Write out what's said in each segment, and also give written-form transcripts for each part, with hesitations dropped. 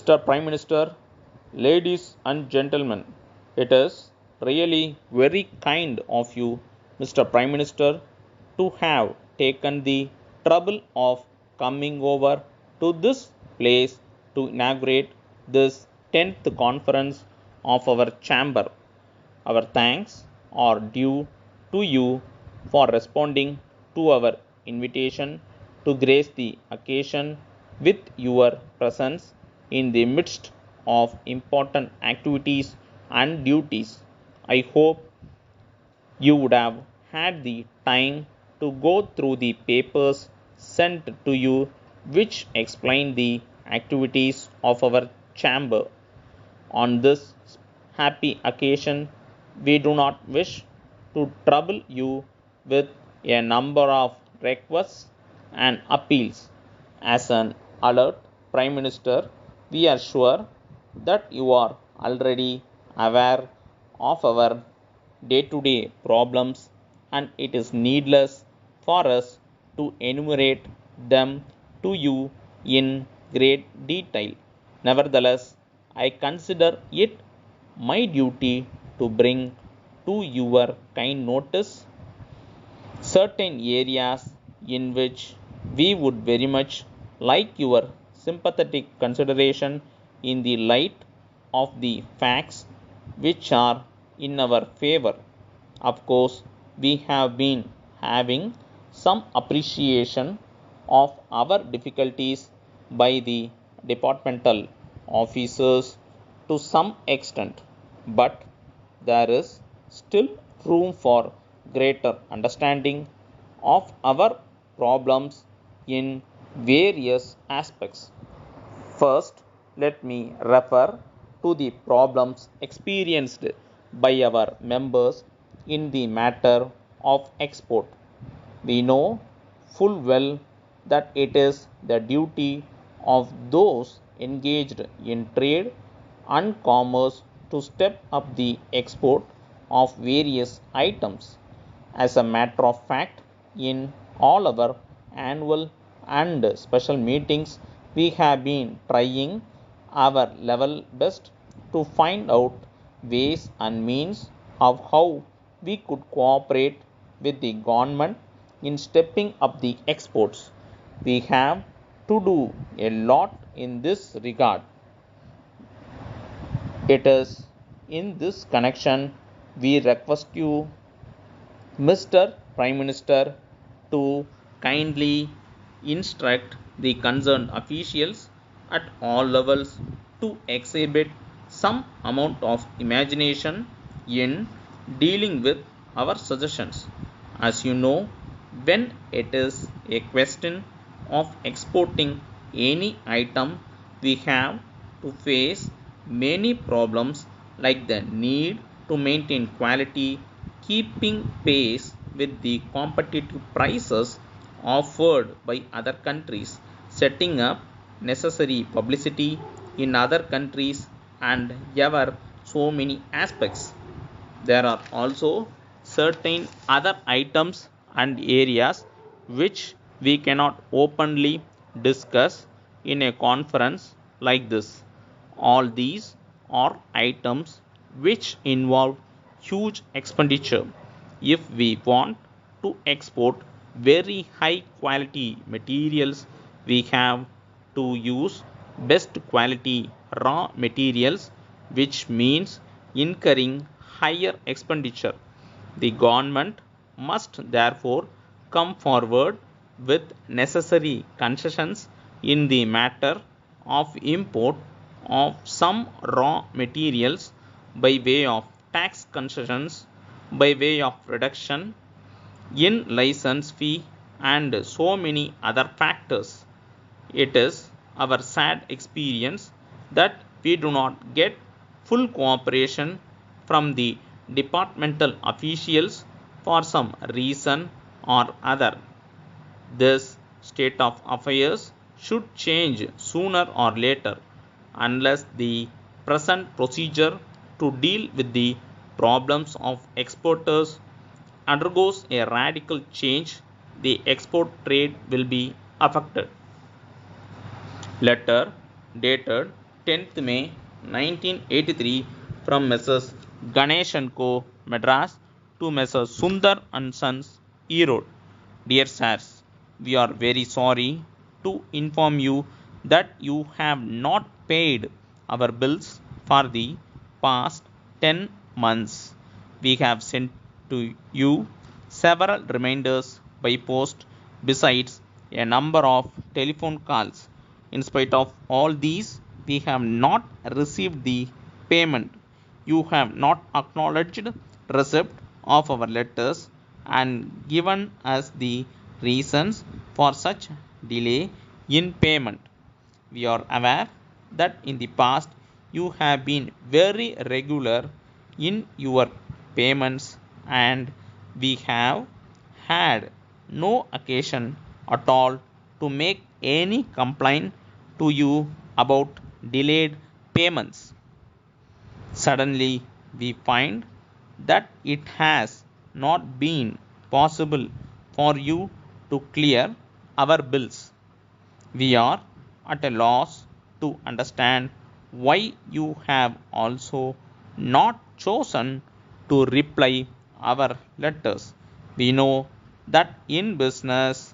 Mr. Prime Minister, ladies and gentlemen, it is really very kind of you, Mr. Prime Minister, to have taken the trouble of coming over to this place to inaugurate this 10th conference of our chamber. Our thanks are due to you for responding to our invitation to grace the occasion with your presence in the midst of important activities and duties. I hope you would have had the time to go through the papers sent to you which explain the activities of our chamber. On this happy occasion, we do not wish to trouble you with a number of requests and appeals. As an alert Prime Minister, we are sure that you are already aware of our day-to-day problems, and it is needless for us to enumerate them to you in great detail. Nevertheless, I consider it my duty to bring to your kind notice certain areas in which we would very much like your sympathetic consideration in the light of the facts which are in our favor. Of course, we have been having some appreciation of our difficulties by the departmental officers to some extent, but there is still room for greater understanding of our problems in various aspects. First, let me refer to the problems experienced by our members in the matter of export. We know full well that it is the duty of those engaged in trade and commerce to step up the export of various items. As a matter of fact, in all our annual and special meetings, we have been trying our level best to find out ways and means of how we could cooperate with the government in stepping up the exports. We have to do a lot in this regard. It is in this connection we request you, Mr. Prime Minister, to kindly instruct the concerned officials at all levels to exhibit some amount of imagination in dealing with our suggestions. As you know, when it is a question of exporting any item, we have to face many problems like the need to maintain quality, keeping pace with the competitive prices offered by other countries, setting up necessary publicity in other countries, and ever so many aspects. There are also certain other items and areas which we cannot openly discuss in a conference like this. All these are items which involve huge expenditure. If we want to export very high quality materials, we have to use best quality raw materials, which means incurring higher expenditure. The government must therefore come forward with necessary concessions in the matter of import of some raw materials by way of tax concessions, by way of reduction in license fee, and so many other factors. It is our sad experience that we do not get full cooperation from the departmental officials for some reason or other. This state of affairs should change sooner or later. Unless the present procedure to deal with the problems of exporters undergoes a radical change, the export trade will be affected. Letter dated 10th May 1983 from Messrs. Ganesh & Co. Madras to Messrs. Sundar and Sons Erode. Dear sirs, we are very sorry to inform you that you have not paid our bills for the past 10 months. We have sent to you several reminders by post besides a number of telephone calls. In spite of all these, we have not received the payment. You have not acknowledged receipt of our letters and given us the reasons for such delay in payment. We are aware that in the past you have been very regular in your payments and we have had no occasion at all to make any complaint to you about delayed payments. Suddenly, we find that it has not been possible for you to clear our bills. We are at a loss to understand why you have also not chosen to reply our letters. We know that in business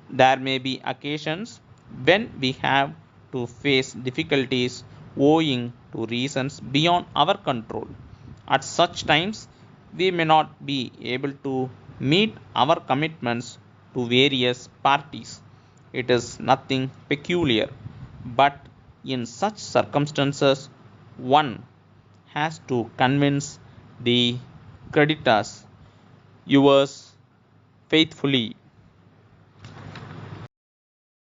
there may be occasions when we have to face difficulties owing to reasons beyond our control. At such times, we may not be able to meet our commitments to various parties. It is nothing peculiar, but in such circumstances, one has to convince the creditors. Yours faithfully,